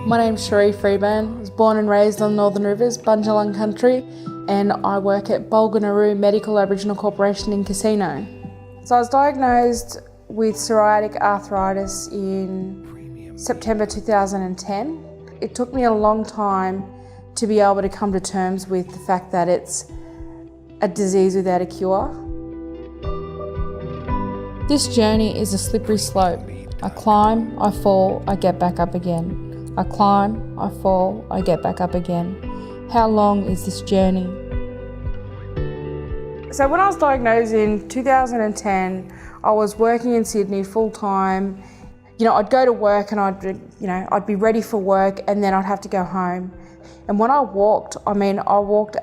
My name's Cheree Freeburn. I was born and raised on Northern Rivers, Bundjalung country, and I work at Bulganaroo Medical Aboriginal Corporation in Casino. So I was diagnosed with psoriatic arthritis in September 2010. It took me a long time to be able to come to terms with the fact that it's a disease without a cure. This journey is a slippery slope. I climb, I fall, I get back up again. I climb, I fall, I get back up again. How long is this journey? So when I was diagnosed in 2010, I was working in Sydney full time. I'd go to work and I'd be ready for work and then I'd have to go home. And when I walked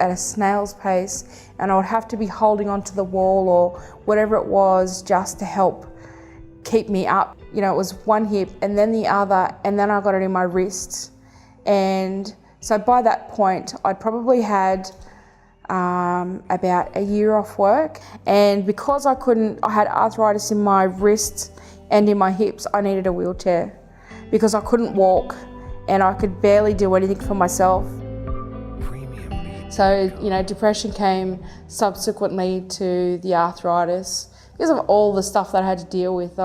at a snail's pace and I would have to be holding onto the wall or whatever it was just to help keep me up. It was one hip and then the other, and then I got it in my wrist. And so by that point, I'd probably had about a year off work. And because I had arthritis in my wrists and in my hips, I needed a wheelchair because I couldn't walk and I could barely do anything for myself. So, depression came subsequently to the arthritis because of all the stuff that I had to deal with.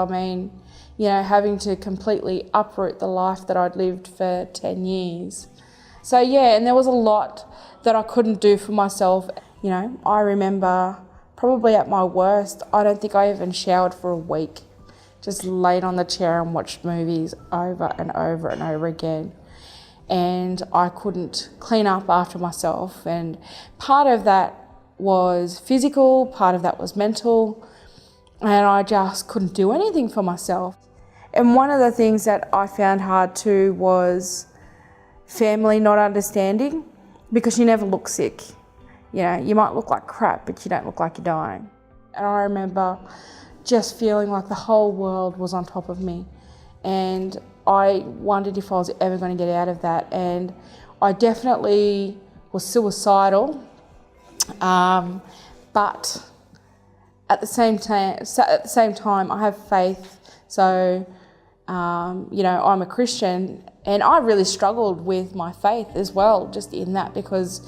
Having to completely uproot the life that I'd lived for 10 years. So and there was a lot that I couldn't do for myself. I remember probably at my worst, I don't think I even showered for a week. Just laid on the chair and watched movies over and over and over again. And I couldn't clean up after myself. And part of that was physical, part of that was mental. And I just couldn't do anything for myself. And one of the things that I found hard too was family not understanding, because you never look sick. You might look like crap, but you don't look like you're dying. And I remember just feeling like the whole world was on top of me. And I wondered if I was ever going to get out of that. And I definitely was suicidal, but at the same time, I have faith. So, I'm a Christian, and I really struggled with my faith as well, just in that, because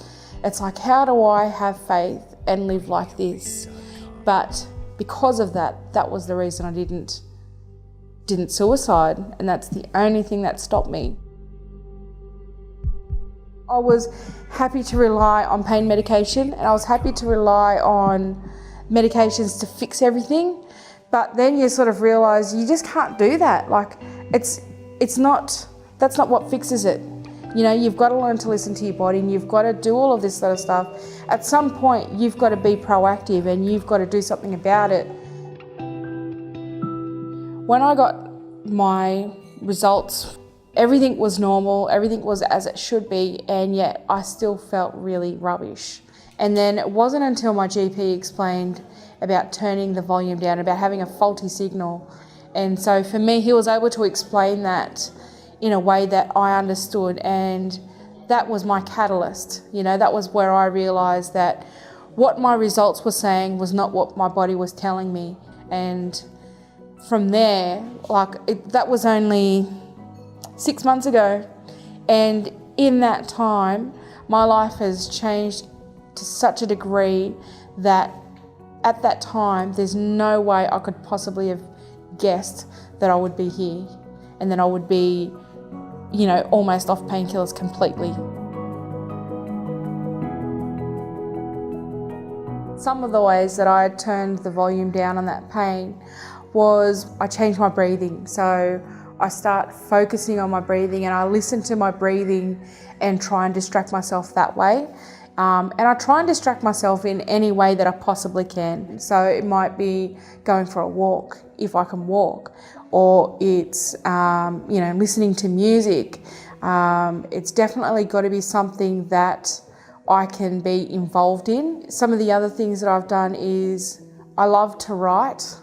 it's like, how do I have faith and live like this? But because of that, that was the reason I didn't suicide, and that's the only thing that stopped me. I was happy to rely on pain medication, and I was happy to rely on medications to fix everything, but then you sort of realise you just can't do that. Like, that's not what fixes it. You've got to learn to listen to your body, and you've got to do all of this sort of stuff. At some point, you've got to be proactive and you've got to do something about it. When I got my results, everything was normal, everything was as it should be, and yet I still felt really rubbish. And then it wasn't until my GP explained about turning the volume down, about having a faulty signal. And so for me, he was able to explain that in a way that I understood, and that was my catalyst. That was where I realised that what my results were saying was not what my body was telling me. And from there, that was only 6 months ago. And in that time, my life has changed to such a degree that at that time, there's no way I could possibly have guessed that I would be here and that I would be, almost off painkillers completely. Some of the ways that I turned the volume down on that pain was I changed my breathing. So I start focusing on my breathing, and I listen to my breathing and try and distract myself that way. And I try and distract myself in any way that I possibly can. So it might be going for a walk, if I can walk, or it's, listening to music. It's definitely got to be something that I can be involved in. Some of the other things that I've done is I love to write.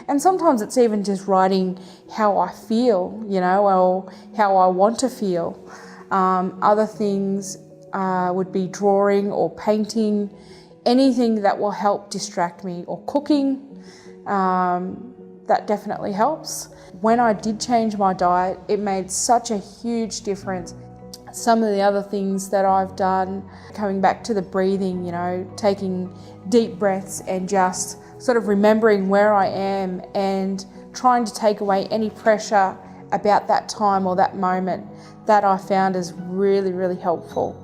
And sometimes it's even just writing how I feel, or how I want to feel. Other things would be drawing or painting, anything that will help distract me, or cooking. that definitely helps. When I did change my diet, it made such a huge difference. Some of the other things that I've done, coming back to the breathing, taking deep breaths and just sort of remembering where I am and trying to take away any pressure about that time or that moment, that I found is really, really helpful.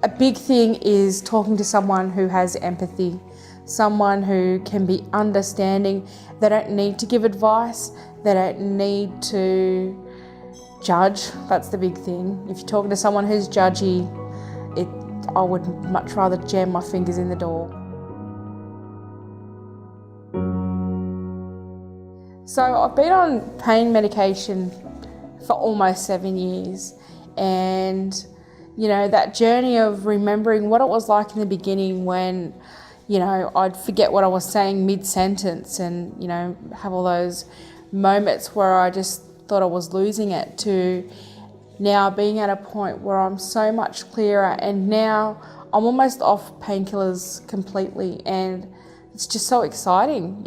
A big thing is talking to someone who has empathy, someone who can be understanding. They don't need to give advice, they don't need to judge. That's the big thing. If you're talking to someone who's judgy, I would much rather jam my fingers in the door. So I've been on pain medication for almost 7 years, and that journey of remembering what it was like in the beginning when I'd forget what I was saying mid-sentence and have all those moments where I just thought I was losing it, to now being at a point where I'm so much clearer, and now I'm almost off painkillers completely, and it's just so exciting.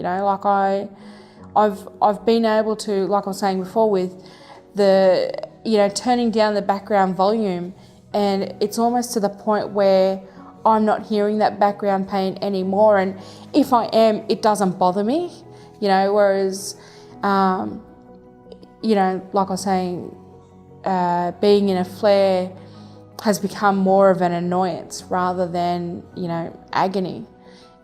I've been able to, like I was saying before, with the turning down the background volume, and it's almost to the point where I'm not hearing that background pain anymore, and if I am, it doesn't bother me, whereas like I was saying, being in a flare has become more of an annoyance rather than, agony.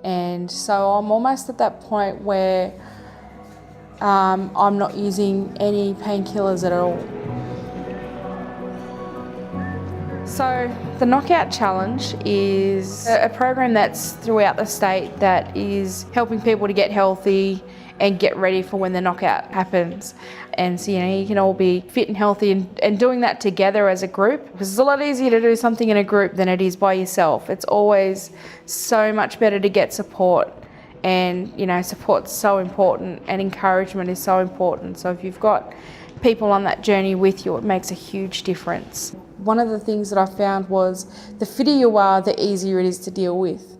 And so I'm almost at that point where I'm not using any painkillers at all. So the Knockout Challenge is a program that's throughout the state that is helping people to get healthy and get ready for when the knockout happens. And so, you can all be fit and healthy and doing that together as a group. Because it's a lot easier to do something in a group than it is by yourself. It's always so much better to get support. And, support's so important, and encouragement is so important. So if you've got people on that journey with you, it makes a huge difference. One of the things that I found was the fitter you are, the easier it is to deal with.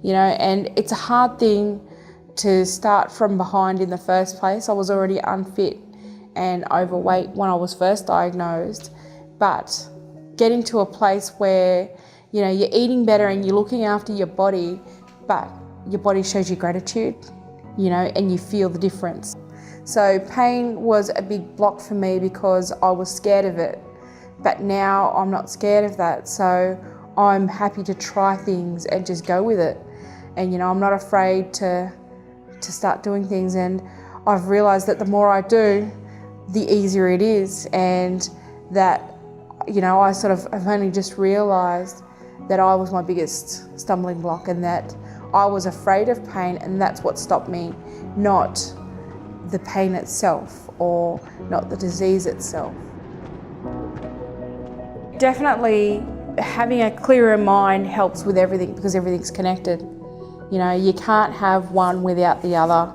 And it's a hard thing to start from behind in the first place. I was already unfit and overweight when I was first diagnosed, but getting to a place where, you're eating better and you're looking after your body, but your body shows you gratitude, and you feel the difference. So pain was a big block for me because I was scared of it, but now I'm not scared of that. So I'm happy to try things and just go with it. And, I'm not afraid to start doing things. And I've realised that the more I do, the easier it is. And that, I sort of have only just realised that I was my biggest stumbling block, and that I was afraid of pain, and that's what stopped me, not the pain itself or not the disease itself. Definitely having a clearer mind helps with everything, because everything's connected. You can't have one without the other.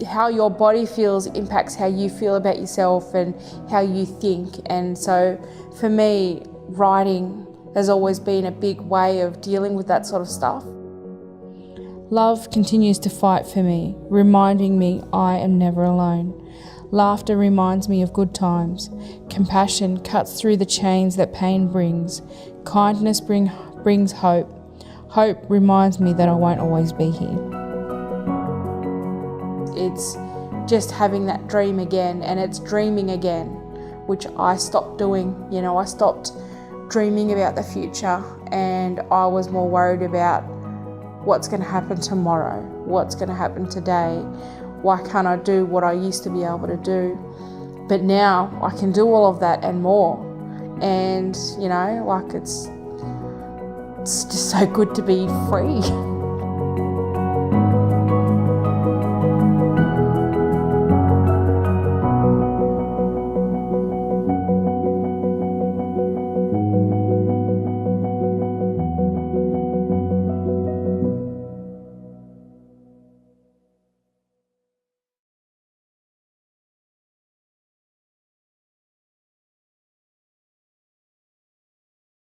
How your body feels impacts how you feel about yourself and how you think. And so for me, writing has always been a big way of dealing with that sort of stuff. Love continues to fight for me, reminding me I am never alone. Laughter reminds me of good times. Compassion cuts through the chains that pain brings. Kindness brings hope. Hope reminds me that I won't always be here. It's just having that dream again, and it's dreaming again, which I stopped doing. I stopped dreaming about the future, and I was more worried about what's going to happen tomorrow, what's going to happen today, why can't I do what I used to be able to do? But now I can do all of that and more. And, it's just so good to be free.